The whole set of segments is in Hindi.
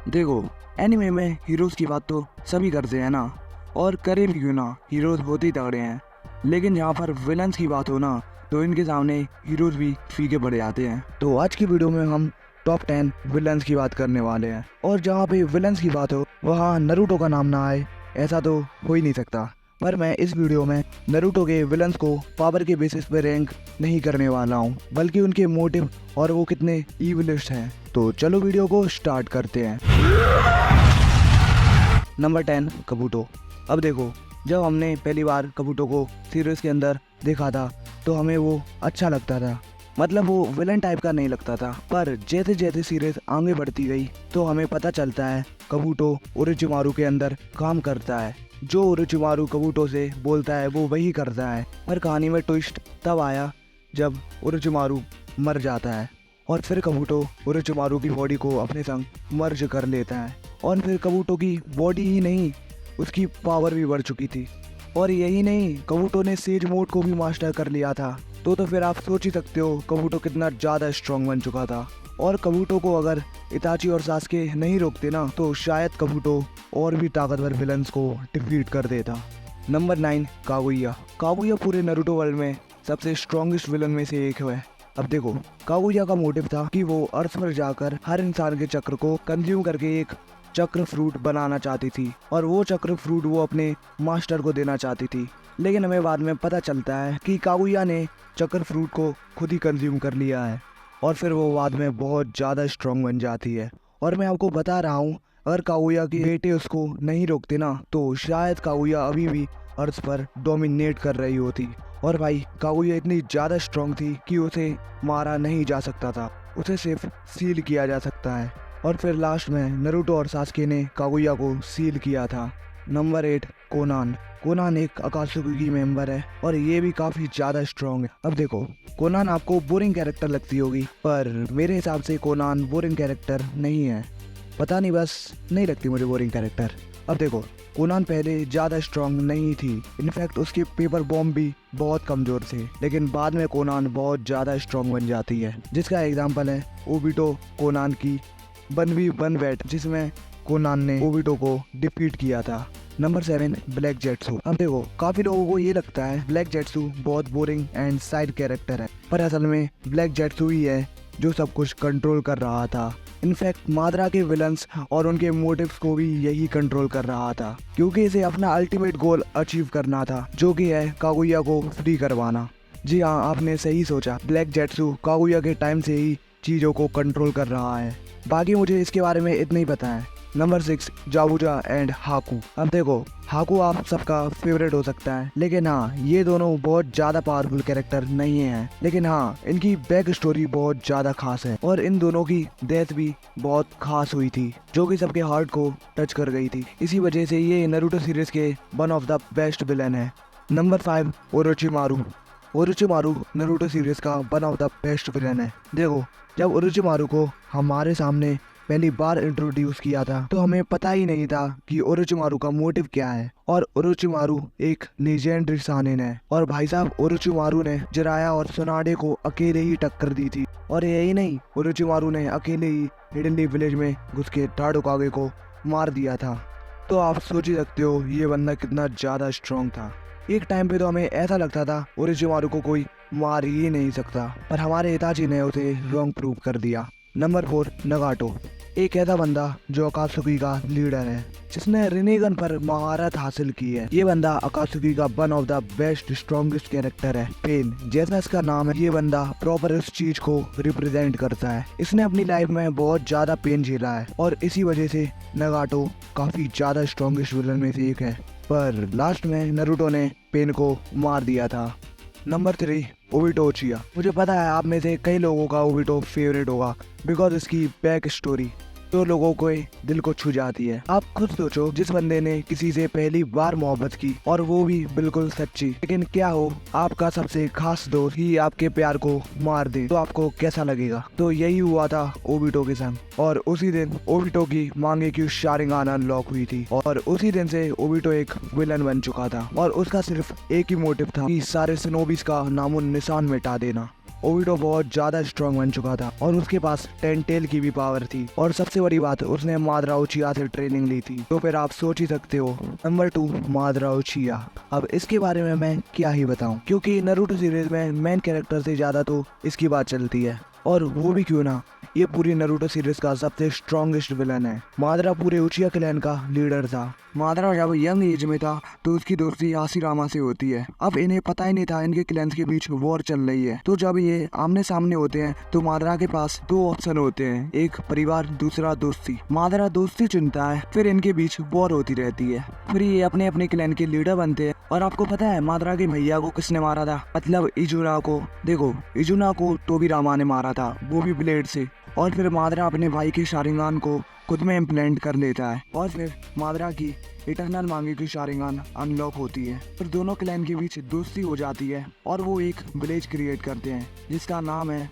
देखो, एनिमे में हीरोज की बात तो सभी करते हैं ना, और करे भी क्यों ना, हीरोज होते ही तगड़े हैं। लेकिन यहाँ पर विलन्स की बात हो ना, तो इनके सामने हीरोज भी फीके पड़ जाते हैं। तो आज की वीडियो में हम टॉप 10 विलन्स की बात करने वाले हैं, और जहाँ पे विलन्स की बात हो वहाँ नरूटो का नाम ना आए ऐसा तो हो ही नहीं सकता। पर मैं इस वीडियो में नरूटो के विलन्स को पावर के बेसिस पे रैंक नहीं करने वाला हूँ, बल्कि उनके मोटिव और वो कितने ईविलिस्ट हैं। तो चलो वीडियो को स्टार्ट करते हैं। नंबर 10, कबूटो। अब देखो, जब हमने पहली बार कबूटो को सीरीज के अंदर देखा था तो हमें वो अच्छा लगता था, मतलब वो विलन टाइप का नहीं लगता था। पर जैसे जैसे सीरीज आगे बढ़ती गई तो हमें पता चलता है कबूटो ओरोचिमारू के अंदर काम करता है। जो ओरोचिमारू कबूटो से बोलता है वो वही करता है। पर कहानी में ट्विस्ट तब आया जब ओरोचिमारू मर जाता है, और फिर कबूटो ओरोचिमारू की बॉडी को अपने संग मर्ज कर लेता है। और फिर कबूटो की बॉडी ही नहीं, उसकी पावर भी बढ़ चुकी थी। और यही नहीं, कबूटो ने सेज मोड को भी मास्टर कर लिया था। तो फिर आप सोच ही सकते हो कबूटो कितना ज़्यादा स्ट्रांग बन चुका था। और कबूटो को अगर इताची और सास्के नहीं रोकते ना, तो शायद कबूटो और भी ताकतवर विलन्स को डिफीट कर देता। Number 9, Kaguya. कागुया पूरे नारुतो वर्ल्ड में सबसे स्ट्रॉन्गेस्ट विलन में से एक है। अब देखो, कागुया का मोटिव था कि वो अर्थ पर जाकर हर इंसान के चक्र को कंज्यूम करके एक चक्र फ्रूट बनाना चाहती थी, और वो चक्र फ्रूट वो अपने मास्टर को देना चाहती थी। लेकिन हमें बाद में पता चलता है कि कागुया ने चक्र फ्रूट को खुद ही कंज्यूम कर लिया है, और फिर वो बाद में बहुत ज़्यादा स्ट्रांग बन जाती है। और मैं आपको बता रहा हूँ, अगर कागुया के बेटे उसको नहीं रोकते ना, तो शायद कागुया अभी भी अर्थ पर डोमिनेट कर रही होती। और भाई, कागुया इतनी ज़्यादा स्ट्रांग थी कि उसे मारा नहीं जा सकता था, उसे सिर्फ सील किया जा सकता है। और फिर लास्ट में नारुतो और सास्के ने कागुया को सील किया था। Number 8, Connon. कोनान एक अकात्सुकी की मेंबर है, और ये भी काफ़ी ज़्यादा स्ट्रांग है। अब देखो, कोनान आपको बोरिंग कैरेक्टर लगती होगी, पर मेरे हिसाब से कोनान बोरिंग कैरेक्टर नहीं है। पता नहीं, बस नहीं लगती मुझे बोरिंग कैरेक्टर। अब देखो, कोनान पहले ज़्यादा स्ट्रांग नहीं थी, इनफैक्ट उसके पेपर बॉम्ब भी बहुत कमज़ोर थे। लेकिन बाद में कोनान बहुत ज़्यादा स्ट्रांग बन जाती है, जिसका एग्जाम्पल है ओबिटो कोनान की 1v1 बैट, जिसमें कोनान ने ओबिटो को डिफीट किया था। Number 7, black Zetsu. अब देखो, काफ़ी लोगों को ये लगता है ब्लैक जेट्सू बहुत बोरिंग एंड साइड कैरेक्टर है, पर असल में ब्लैक जेट्सू ही है जो सब कुछ कंट्रोल कर रहा था। इनफैक्ट माद्रा के विलन्स और उनके मोटिव्स को भी यही कंट्रोल कर रहा था, क्योंकि इसे अपना अल्टीमेट गोल अचीव करना था, जो कि है कागुया को फ्री करवाना। जी हाँ, आपने सही सोचा, ब्लैक जेट्सू कागुया के टाइम से ही चीज़ों को कंट्रोल कर रहा है। बाकी मुझे इसके बारे में इतना ही पता है। Number 6, Zabuza and Haku. अब देखो, हाकू आप सबका फेवरेट हो सकता है, लेकिन हाँ, ये दोनों बहुत ज़्यादा पावरफुल कैरेक्टर नहीं हैं। लेकिन हाँ, इनकी बैक स्टोरी बहुत ज़्यादा खास है, और इन दोनों की डेथ भी बहुत खास हुई थी, जो कि सबके हार्ट को टच कर गई थी। इसी वजह से ये नारुतो सीरीज के one of the best villain है। Number 5, Orochimaru. Orochimaru Naruto series का one of the best villain है। देखो, जब ओरोचिमारू को हमारे सामने पहली बार इंट्रोड्यूस किया था तो हमें पता ही नहीं था कि ओरोचिमारू का मोटिव क्या है। और ओरोचिमारू एक लेजेंडरी शानिन है, और भाई साहब, ओरोचिमारू ने जिराया और सुनाडे को अकेले ही टक्कर दी थी। और यही नहीं, ओरोचिमारू ने अकेले ही हिडन लीफ विलेज में घुस के टाडोकागे को मार दिया था। तो आप सोच ही सकते हो ये बंदा कितना ज़्यादा स्ट्रॉन्ग था। एक टाइम पे तो हमें ऐसा लगता था ओरोचिमारू को कोई मार ही नहीं सकता, पर हमारे हिताची ने उसे रॉन्ग प्रूव कर दिया। नंबर 4, नगाटो। एक ऐसा बंदा जो अकात्सुकी का लीडर है, जिसने रिनेगन पर महारत हासिल की है। ये बंदा अकात्सुकी का one of the best strongest character है। पेन, जैसा इसका नाम है, ये बंदा प्रॉपर इस चीज को रिप्रेजेंट करता है। इसने अपनी लाइफ में बहुत ज्यादा पेन झेला है, और इसी वजह से नगाटो काफी ज्यादा स्ट्रॉन्गेस्ट विलन में से एक है। पर लास्ट में नारुतो ने पेन को मार दिया था। Number 3, Obito उचिहा। मुझे पता है आप में से कई लोगों का ओबिटो फेवरेट होगा, बिकॉज इसकी बैक स्टोरी तो लोगों को दिल को छू जाती है। आप खुद सोचो, जिस बंदे ने किसी से पहली बार मोहब्बत की, और वो भी बिल्कुल सच्ची, लेकिन क्या हो, आपका सबसे खास दोस्त ही आपके प्यार को मार दे, तो आपको कैसा लगेगा। तो यही हुआ था ओबिटो के संग, और उसी दिन ओबिटो की मांगे की शारिंगान अनलॉक हुई थी, और उसी दिन से ओबिटो एक विलन बन चुका था, और उसका सिर्फ एक ही मोटिव था कि सारे सिनोबिस का नामो निशान मिटा देना। ओबिटो बहुत ज्यादा स्ट्रांग बन चुका था और उसके पास 10 टेल की भी पावर थी। और सबसे बड़ी बात, उसने मादरा उचिया से ट्रेनिंग ली थी। तो फिर आप सोच ही सकते हो। नंबर 2, मादरा उचिया। अब इसके बारे में मैं क्या ही बताऊं, क्योंकि नारुतो सीरीज में मेन कैरेक्टर से ज्यादा तो इसकी बात चलती है। और वो भी क्यों ना, ये पूरी नारुतो सीरीज का सबसे स्ट्रॉन्गेस्ट विलन है। मादरा पूरे उचिया क्लैन का लीडर था। मादरा जब यंग एज में था तो उसकी दोस्ती हाशिरामा से होती है। अब इन्हें पता ही नहीं था इनके क्लैंस के बीच वॉर चल रही है। तो जब ये आमने सामने होते हैं तो मादरा के पास 2 ऑप्शन होते हैं, एक परिवार, दूसरा दोस्ती। मादरा दोस्ती चुनता है, फिर इनके बीच वॉर होती रहती है। फिर ये अपने अपने क्लैन के लीडर बनते हैं। और आपको पता है मादरा के भैया को किसने मारा था? मतलब इजुना को। देखो, इजुना को टोबीरामा ने मारा था, वो भी ब्लेड से। और फिर मादरा अपने भाई के शारिंगान को खुद में इम्प्लांट कर लेता है और फिर मादरा की इटर्नल मांगे की शारिंगान अनलॉक होती है। फिर दोनों क्लैन के बीच दोस्ती हो जाती है और वो एक विलेज क्रिएट करते हैं जिसका नाम है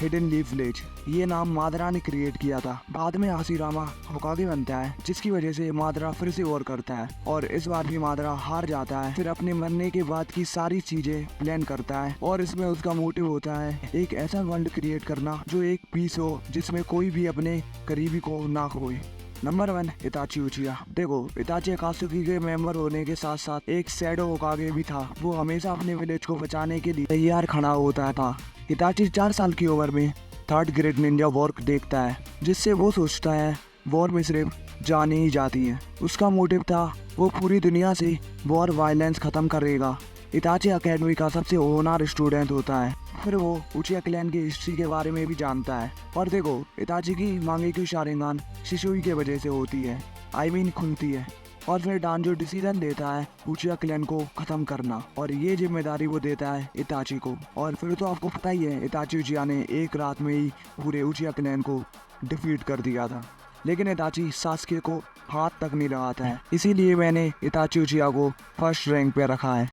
हिडन लीफ विलेज। ये नाम मादरा ने क्रिएट किया था। बाद में हाशिरामा होकागे बनता है, जिसकी वजह से मादरा फिर से वॉर करता है और इस बार भी मादरा हार जाता है। फिर अपने मरने के बाद की सारी चीजें प्लान करता है और इसमें उसका मोटिव होता है एक ऐसा वर्ल्ड क्रिएट करना जो एक पीस हो, जिसमें कोई भी अपने करीबी को ना खोए। नंबर 1, इताची उचिया। देखो, इताची अकात्सुकी के मेंबर होने के साथ साथ एक शैडो होकागे भी था। वो हमेशा अपने विलेज को बचाने के लिए तैयार खड़ा होता था। इताची 4 साल की उम्र में 3rd ग्रेड निंजा वॉर देखता है, जिससे वो सोचता है वॉर में सिर्फ जाने ही जाती है। उसका मोटिव था वो पूरी दुनिया से वॉर वायलेंस खत्म करेगा। इताची अकेडमी का सबसे होनहार स्टूडेंट होता है। फिर वो उचिया क्लैन की हिस्ट्री के बारे में भी जानता है। और देखो, इताची की मांगे की शारिंगान शिशुई के वजह से होती है, खुलती है। और फिर डांजो डिसीजन देता है उचिया क्लैन को खत्म करना और ये जिम्मेदारी वो देता है इताची को। और फिर तो आपको पता ही है, इताची उचिया ने एक रात में ही पूरे उचिया क्लैन को डिफीट कर दिया था। लेकिन इताची सास्के को हाथ तक नहीं लगाता है, इसीलिए मैंने इताची उचिया को 1st रैंक पे रखा है।